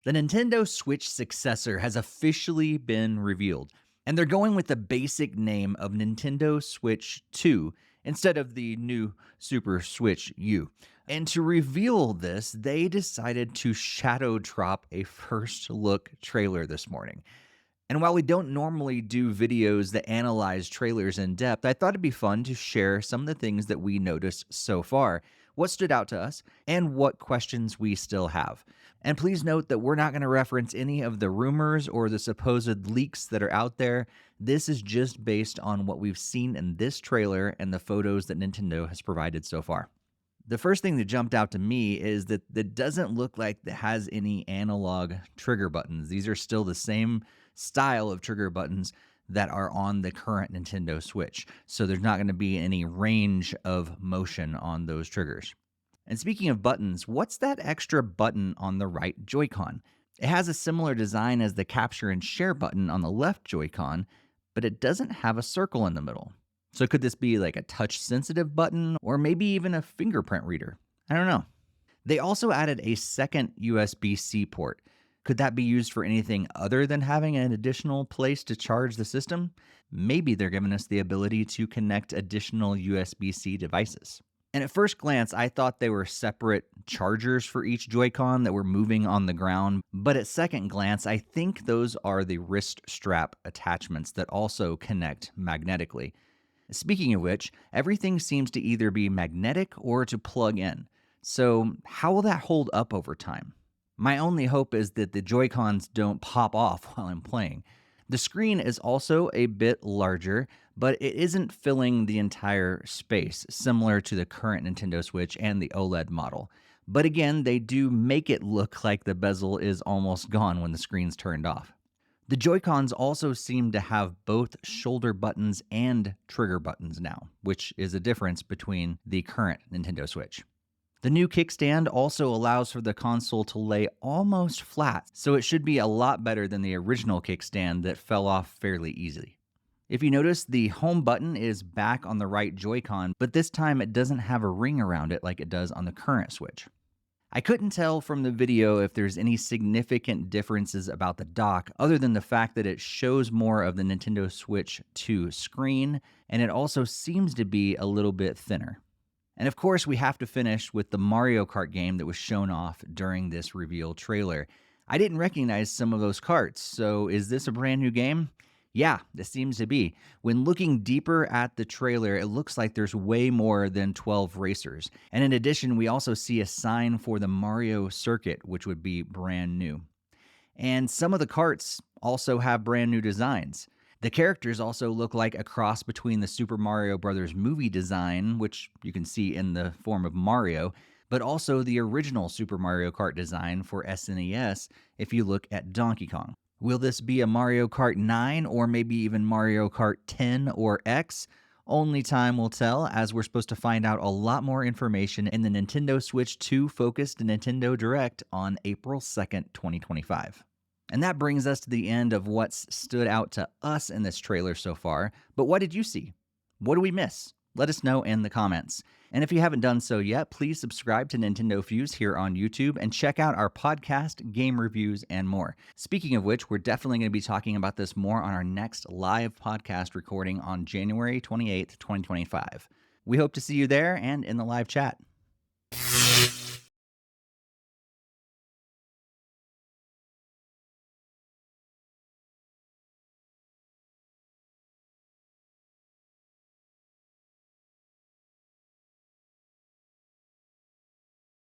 The Nintendo Switch successor has officially been revealed, and they're going with the basic name of Nintendo Switch 2 instead of the new Super Switch U. And to reveal this, they decided to shadow drop a first look trailer this morning. And while we don't normally do videos that analyze trailers in depth, I thought it'd be fun to share some of the things that we noticed so far, what stood out to us, and what questions we still have. And please note that we're not going to reference any of the rumors or the supposed leaks that are out there. This is just based on what we've seen in this trailer and the photos that Nintendo has provided so far. The first thing that jumped out to me is that it doesn't look like it has any analog trigger buttons. These are still the same style of trigger buttons that are on the current Nintendo Switch. So there's not going to be any range of motion on those triggers. And speaking of buttons, what's that extra button on the right Joy-Con? It has a similar design as the capture and share button on the left Joy-Con, but it doesn't have a circle in the middle. So could this be like a touch-sensitive button or maybe even a fingerprint reader? I don't know. They also added a second USB-C port. Could that be used for anything other than having an additional place to charge the system? Maybe they're giving us the ability to connect additional USB-C devices. And at first glance, I thought they were separate chargers for each Joy-Con that were moving on the ground. But at second glance, I think those are the wrist strap attachments that also connect magnetically. Speaking of which, everything seems to either be magnetic or to plug in. So how will that hold up over time? My only hope is that the Joy-Cons don't pop off while I'm playing. The screen is also a bit larger, but it isn't filling the entire space, similar to the current Nintendo Switch and the OLED model. But again, they do make it look like the bezel is almost gone when the screen's turned off. The Joy-Cons also seem to have both shoulder buttons and trigger buttons now, which is a difference between the current Nintendo Switch. The new kickstand also allows for the console to lay almost flat, so it should be a lot better than the original kickstand that fell off fairly easily. If you notice, the home button is back on the right Joy-Con, but this time it doesn't have a ring around it like it does on the current Switch. I couldn't tell from the video if there's any significant differences about the dock other than the fact that it shows more of the Nintendo Switch 2 screen, and it also seems to be a little bit thinner. And of course, we have to finish with the Mario Kart game that was shown off during this reveal trailer. I didn't recognize some of those karts, so is this a brand new game? Yeah, this seems to be. When looking deeper at the trailer, it looks like there's way more than 12 racers. And in addition, we also see a sign for the Mario Circuit, which would be brand new. And some of the karts also have brand new designs. The characters also look like a cross between the Super Mario Bros. Movie design, which you can see in the form of Mario, but also the original Super Mario Kart design for SNES if you look at Donkey Kong. Will this be a Mario Kart 9 or maybe even Mario Kart 10 or X? Only time will tell, as we're supposed to find out a lot more information in the Nintendo Switch 2 focused Nintendo Direct on April 2nd, 2025. And that brings us to the end of what's stood out to us in this trailer so far. But what did you see? What do we miss? Let us know in the comments. And if you haven't done so yet, please subscribe to NintendoFuse here on YouTube and check out our podcast, game reviews, and more. Speaking of which, we're definitely going to be talking about this more on our next live podcast recording on January 28th, 2025. We hope to see you there and in the live chat.